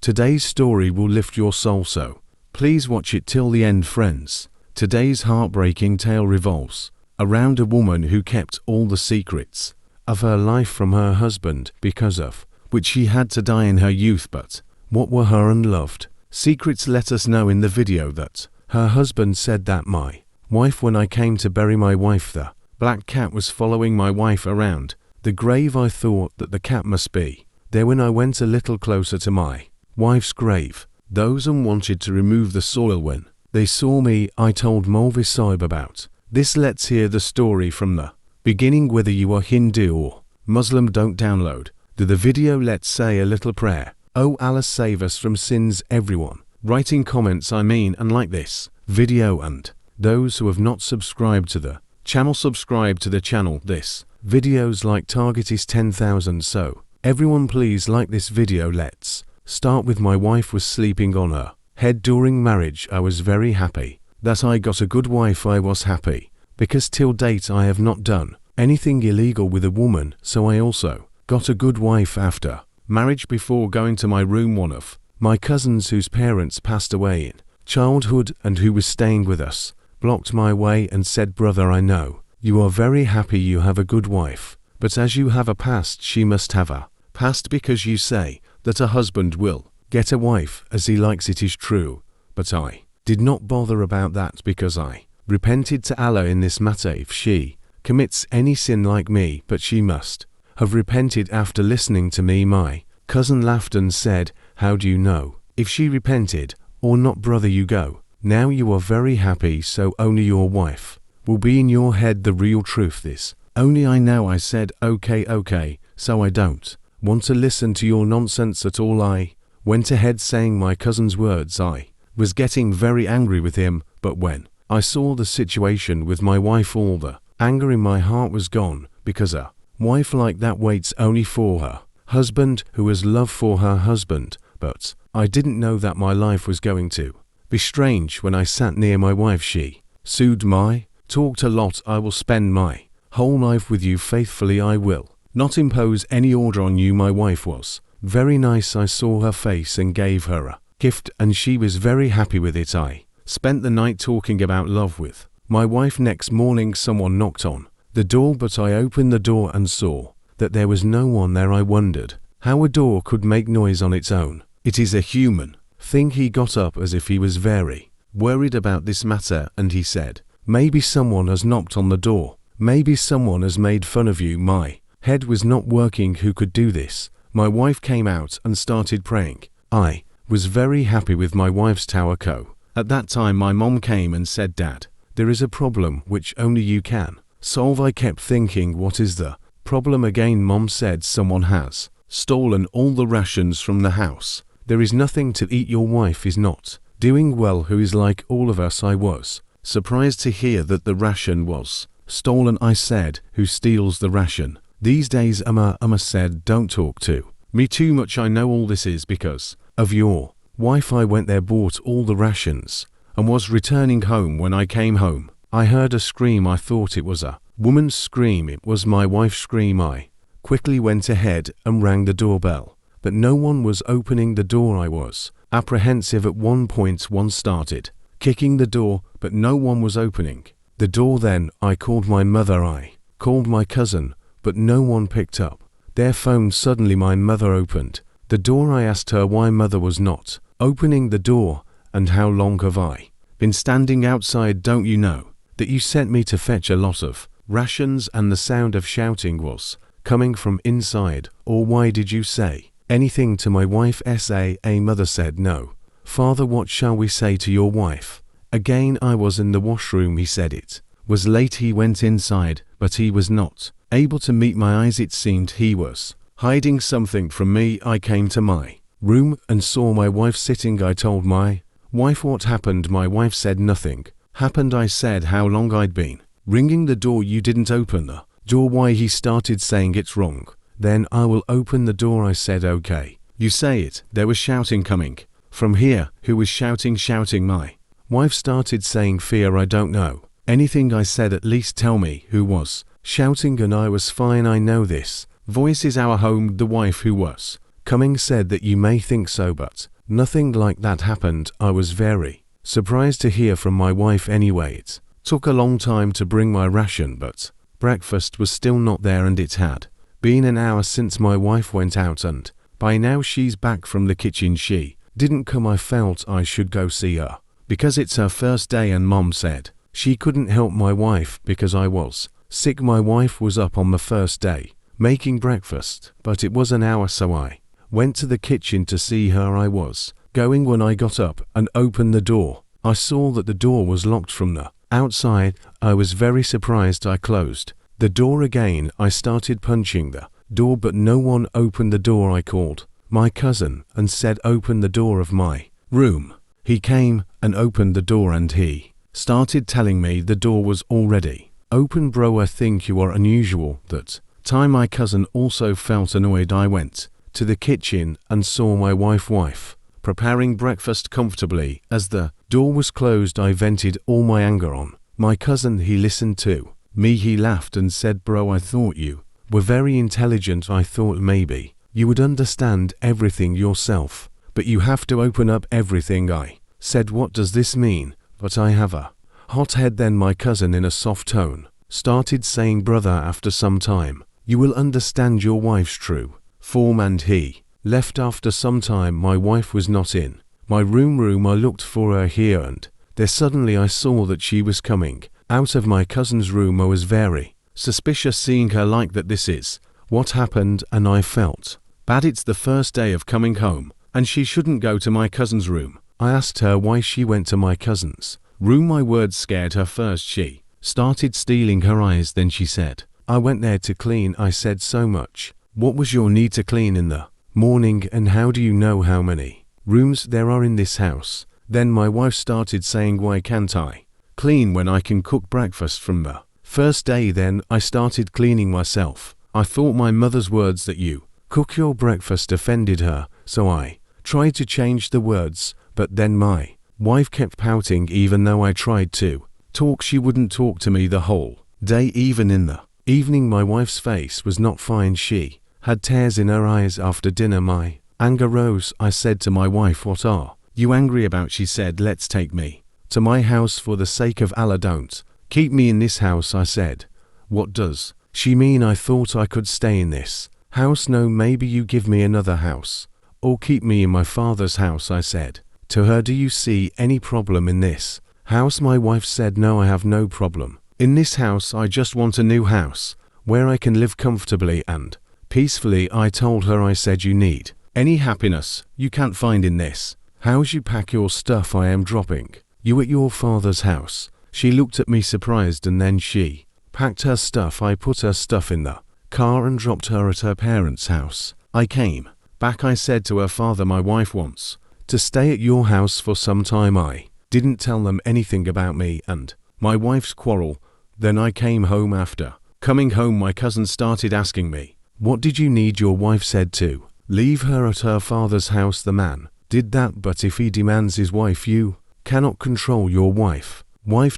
Today's story will lift your soul, so please watch it till the end, friends. Today's heartbreaking tale revolves around a woman who kept all the secrets of her life from her husband because of which she had to die in her youth. But what were her unloved secrets? Let us know in the video that her husband said that my wife, when I came to bury my wife, the black cat was following my wife around the grave. I thought that the cat must be there when I went a little closer to my wife's grave. Those wanted to remove the soil when they saw me. I told Maulvi Sahib about this. Let's hear the story from the beginning. Whether you are Hindu or Muslim, don't download the video. Let's say a little prayer. Oh Allah, save us from sins. Everyone writing comments and like this video, and those who have not subscribed to the channel, subscribe to the channel. This video's like target is 10,000, so everyone please like this video. Let's start with my wife was sleeping on her head during marriage. I was very happy that I got a good wife. I was happy because till date I have not done anything illegal with a woman, so I also got a good wife after marriage. Before going to my room, one of my cousins whose parents passed away in childhood and who was staying with us blocked my way and said, brother, I know you are very happy you have a good wife, but as you have a past, she must have a past, because you say that a husband will get a wife as he likes. It is true, but I did not bother about that because I repented to Allah in this matter. If she commits any sin like me, but she must have repented after listening to me. My cousin laughed and said, how do you know if she repented or not, brother? You go. Now you are very happy, so only your wife will be in your head. The real truth is only I know. I said, okay, so I don't want to listen to your nonsense at all. I went ahead saying my cousin's words. I was getting very angry with him, but when I saw the situation with my wife, all the anger in my heart was gone, because a wife like that waits only for her husband, who has love for her husband. But I didn't know that my life was going to be strange. When I sat near my wife, she soothed my talked a lot. I will spend my whole life with you faithfully. I will not impose any order on you. My wife was very nice. I saw her face and gave her a gift, and she was very happy with it. I spent the night talking about love with my wife. Next morning someone knocked on the door, but I opened the door and saw that there was no one there. I wondered how a door could make noise on its own. It is a human thing. He got up as if he was very worried about this matter, and he said, maybe someone has knocked on the door. Maybe someone has made fun of you. My head was not working. Who could do this? My wife came out and started praying. I was very happy with my wife's tawakko. At that time my mom came and said, Dad, there is a problem which only you can solve. I kept thinking, what is the problem again? Mom said, someone has stolen all the rations from the house. There is nothing to eat. Your wife is not doing well, who is like all of us. I was surprised to hear that the ration was stolen. I said, who steals the ration these days? Amma said, don't talk to me too much. I know all this is because of your wife. I went there, bought all the rations, and was returning home. When I came home, I heard a scream. I thought it was a woman's scream. It was my wife's scream. I quickly went ahead and rang the doorbell, but no one was opening the door. I was apprehensive. At one point one started kicking the door, but no one was opening the door. Then I called my mother. I called my cousin, but no one picked up their phone. Suddenly my mother opened the door. I asked her why mother was not opening the door, and how long have I been standing outside? Don't you know that you sent me to fetch a lot of rations? And the sound of shouting was coming from inside. Or why did you say anything to my wife? A mother said, no. Father, what shall we say to your wife? Again, I was in the washroom. He said it was late. He went inside, but he was not able to meet my eyes. It seemed he was hiding something from me. I came to my room and saw my wife sitting. I told my wife what happened. My wife said nothing happened. I said how long I'd been ringing the door. You didn't open the door. Why? He started saying it's wrong. Then I will open the door. I said okay. You say it. There was shouting coming from here. Who was shouting? My wife started saying fear. I don't know anything. I said at least tell me who was shouting, and I was fine. I know this voice is our home. The wife who was coming said that you may think so, but Nothing like that happened. I was very surprised to hear from my wife anyway. It took a long time to bring my ration, but breakfast was still not there, and it had been an hour since my wife went out, and by now she's back from the kitchen. She didn't come. I felt I should go see her because it's her first day, and Mom said she couldn't help my wife because I was sick. My wife was up on the first day making breakfast, but it was an hour, so I went to the kitchen to see her. I was going when I got up and opened the door. I saw that the door was locked from the outside. I was very surprised. I closed the door again. I started punching the door, but no one opened the door. I called my cousin and said, "Open the door of my room." He came and opened the door, and he started telling me the door was already open. "Bro, I think you are unusual." That time my cousin also felt annoyed. I went to the kitchen and saw my wife preparing breakfast comfortably. As the door was closed, I vented all my anger on my cousin. He listened to me. He laughed and said, "Bro, I thought you were very intelligent. I thought maybe you would understand everything yourself, but you have to open up everything." I said, "What does this mean?" But I have a hot head. Then my cousin, in a soft tone, started saying, "Brother, after some time, you will understand your wife's true form," and he left. After some time, my wife was not in my room. I looked for her here, and there suddenly I saw that she was coming out of my cousin's room. I was very suspicious seeing her like that. This is what happened, and I felt bad. It's the first day of coming home, and she shouldn't go to my cousin's room. I asked her why she went to my cousin's room. My words scared her. First she started stealing her eyes, then she said, "I went there to clean." I said, "So much. What was your need to clean in the morning, and how do you know how many rooms there are in this house?" Then my wife started saying, "Why can't I clean when I can cook breakfast from the first day?" Then I started cleaning myself. I thought my mother's words that you cook your breakfast offended her, so I tried to change the words, but then my wife kept pouting. Even though I tried to talk, she wouldn't talk to me the whole day. Even in the evening, my wife's face was not fine. She had tears in her eyes. After dinner, my anger rose. I said to my wife, "What are you angry about?" She said, "Let's take me to my house. For the sake of Allah, don't keep me in this house." I said, "What does she mean?" I thought I could stay in this house. "No, maybe you give me another house or keep me in my father's house." I said to her, "Do you see any problem in this house?" My wife said, "No, I have no problem in this house. I just want a new house where I can live comfortably and peacefully." I told her, I said, "You need any happiness you can't find in this house. You pack your stuff. I am dropping you at your father's house." She looked at me surprised, and then she packed her stuff. I put her stuff in the car and dropped her at her parents' house. I came back. I said to her father, "My wife wants to stay at your house for some time." I didn't tell them anything about me and my wife's quarrel. Then I came home. After coming home, my cousin started asking me, "What did you need?" Your wife said to leave her at her father's house. The man did that, but if he demands his wife, you cannot control your wife.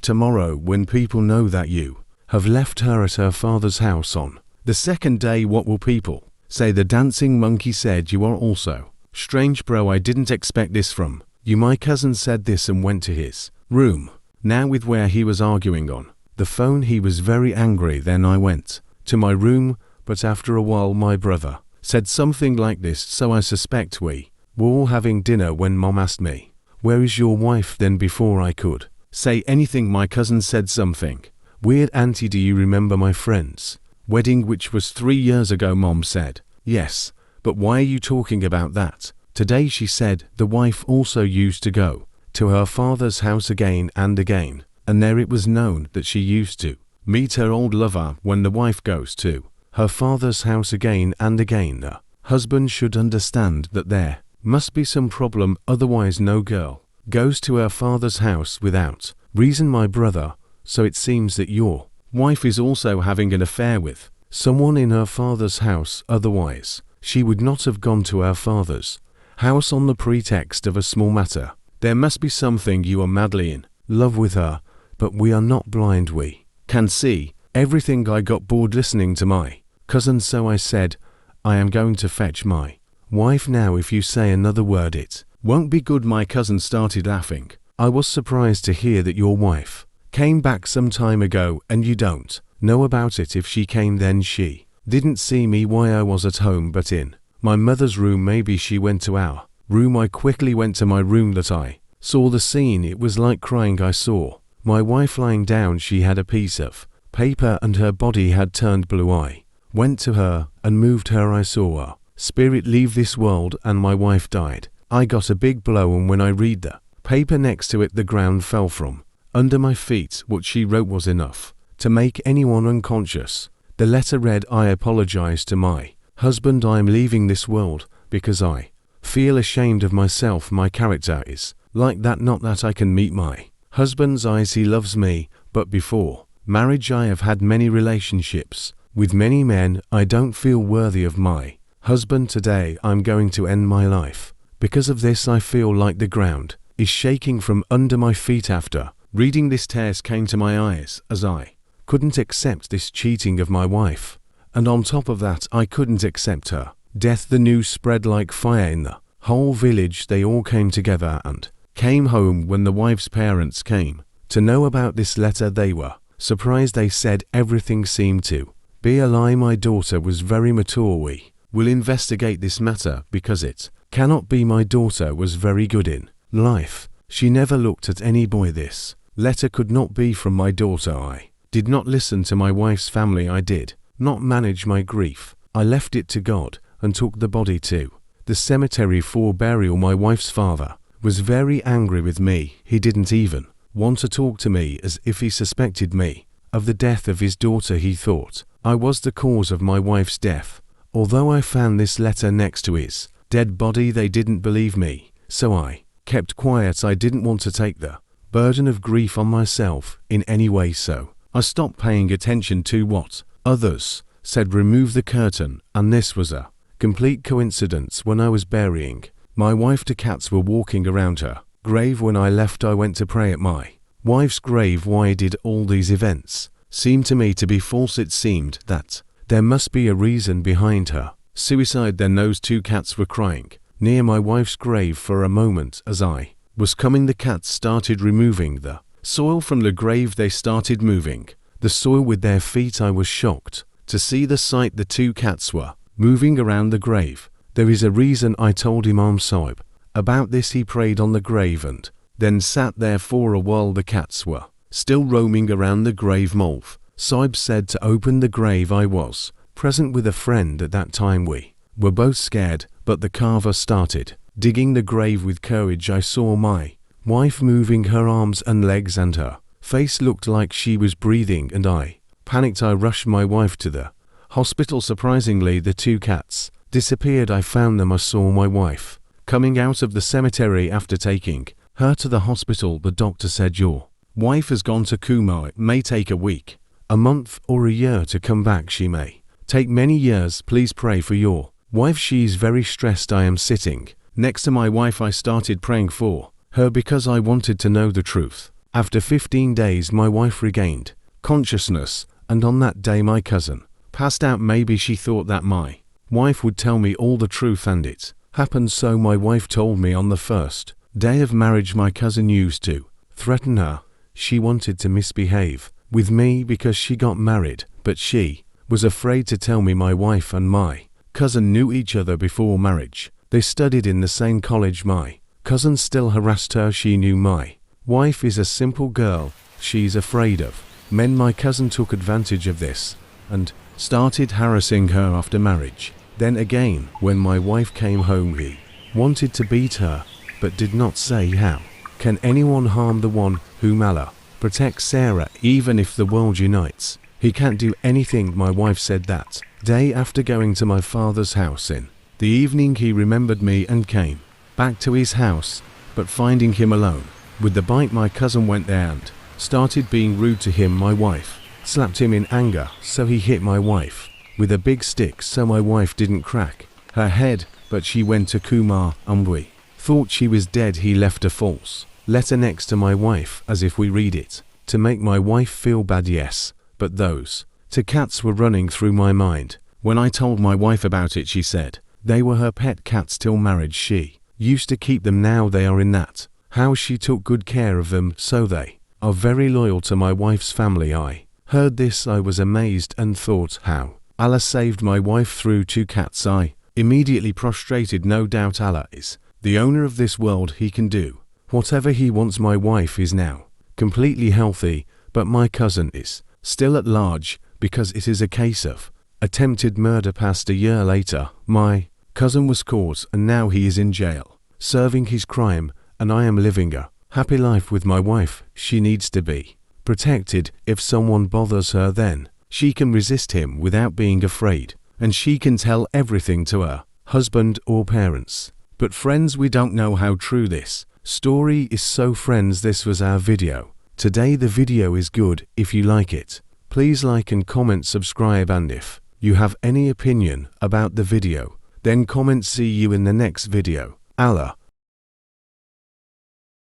Tomorrow, when people know that you have left her at her father's house on the second day, what will people say?" The dancing monkey said, "You are also strange, bro. I didn't expect this from you." My cousin said this and went to his room. Now with where he was arguing on the phone, he was very angry. Then I went to my room, but after a while my brother said something like this, so I suspect we were all having dinner when Mom asked me, "Where is your wife?" Then before I could say anything, my cousin said something weird. "Auntie, do you remember my friend's wedding, which was 3 years ago?" Mom said, "Yes, but why are you talking about that today?" She said the wife also used to go to her father's house again and again, and there it was known that she used to meet her old lover. When the wife goes to her father's house again and again, the husband should understand that there must be some problem, otherwise no girl goes to her father's house without reason. My brother, so it seems that your wife is also having an affair with someone in her father's house, otherwise she would not have gone to her father's house on the pretext of a small matter. There must be something. You are madly in love with her, but we are not blind. We can see everything. I got bored listening to my cousin, so I said, "I am going to fetch my wife now. If you say another word, it Won't be good. My cousin started laughing. I was surprised to hear that your wife came back some time ago and you don't know about it. If she came then she didn't see me while I was at home but in my mother's room. Maybe she went to our room. I quickly went to my room that I saw the scene. It was like crying. I saw my wife lying down. She had a piece of paper and her body had turned blue. I went to her and moved her. I saw her spirit leave this world and my wife died. I got a big blow and when I read the paper next to it the ground fell from under my feet. What she wrote was enough to make anyone unconscious. The letter read, I apologize to my husband. I am leaving this world because I feel ashamed of myself. My character is like that. Not that I can meet my husband's eyes. He loves me, but before marriage I have had many relationships with many men. I don't feel worthy of my husband. Today I'm going to end my life. Because of this I feel like the ground is shaking from under my feet. After reading this, tears came to my eyes as I couldn't accept this cheating of my wife, and on top of that I couldn't accept her death. The news spread like fire in the whole village. They all came together and came home. When the wife's parents came to know about this letter they were surprised. They said everything seemed to be a lie. My daughter was very mature. We will investigate this matter because it cannot be. My daughter was very good in life. She never looked at any boy. This letter could not be from my daughter. I did not listen to my wife's family. I did not manage my grief. I left it to God and took the body to the cemetery for burial. My wife's father was very angry with me. He didn't even want to talk to me, as if he suspected me of the death of his daughter. He thought I was the cause of my wife's death. Although I found this letter next to his dead body, they didn't believe me, so I kept quiet. I didn't want to take the burden of grief on myself in any way, so I stopped paying attention to what others said. Remove the curtain. And this was a complete coincidence. When I was burying my wife, the cats were walking around her grave. When I left I went to pray at my wife's grave. Why did all these events seem to me to be false? It seemed that there must be a reason behind her suicide. Then those two cats were crying near my wife's grave. For a moment as I was coming, the cats started removing the soil from the grave. They started moving the soil with their feet. I was shocked to see the sight. The two cats were moving around the grave. There is a reason. I told Imam Saib about this. He prayed on the grave and then sat there for a while. The cats were still roaming around the grave. Mulf Saib said to open the grave. I was present with a friend at that time. We were both scared, but the carver started digging the grave with courage. I saw my wife moving her arms and legs and her face looked like she was breathing, and I panicked. I rushed my wife to the hospital. Surprisingly, the two cats disappeared. I found them. I saw my wife coming out of the cemetery after taking her to the hospital. The doctor said, your wife has gone to coma. It may take a week, a month, or a year to come back. She may take many years. Please pray for your wife. She's very stressed. I am sitting next to my wife. I started praying for her because I wanted to know the truth. After 15 days my wife regained consciousness, and on that day my cousin passed out. Maybe she thought that my wife would tell me all the truth, and it happened. So my wife told me on the first day of marriage. My cousin used to threaten her. She wanted to misbehave with me because she got married, but she was afraid to tell me. My wife and my cousin knew each other before marriage. They studied in the same college. My cousin still harassed her. She knew my wife is a simple girl. She's afraid of men. My cousin took advantage of this and started harassing her after marriage. Then again, when my wife came home, he wanted to beat her, but did not say how. Can anyone harm the one whom Allah protects? Sarah, even if the world unites, he can't do anything. My wife said that day after going to my father's house in the evening. He remembered me and came back to his house, but finding him alone with the bike, my cousin went there and started being rude to him. My wife slapped him in anger, so he hit my wife with a big stick. So my wife didn't crack her head, but she went to Kumar, and we thought she was dead. He left a false letter next to my wife, as if we read it to make my wife feel bad. Yes, but those two cats were running through my mind. When I told my wife about it, she said they were her pet cats till marriage. She used to keep them, now they are in that. How she took good care of them, so they are very loyal to my wife's family. I heard this, I was amazed and thought, how Allah saved my wife through 2 cats. I immediately prostrated. No doubt Allah is the owner of this world. He can do whatever he wants. My wife is now completely healthy, but my cousin is still at large because it is a case of attempted murder. Past a year later, my cousin was caught and now he is in jail, serving his crime, and I am living a happy life with my wife. She needs to be protected. If someone bothers her, then she can resist him without being afraid, and she can tell everything to her husband or parents. But friends, we don't know how true this story is. So friends, this was our video today. The video is good. If you like it, please like and comment, subscribe, and if you have any opinion about the video, then comment. See you in the next video. Allah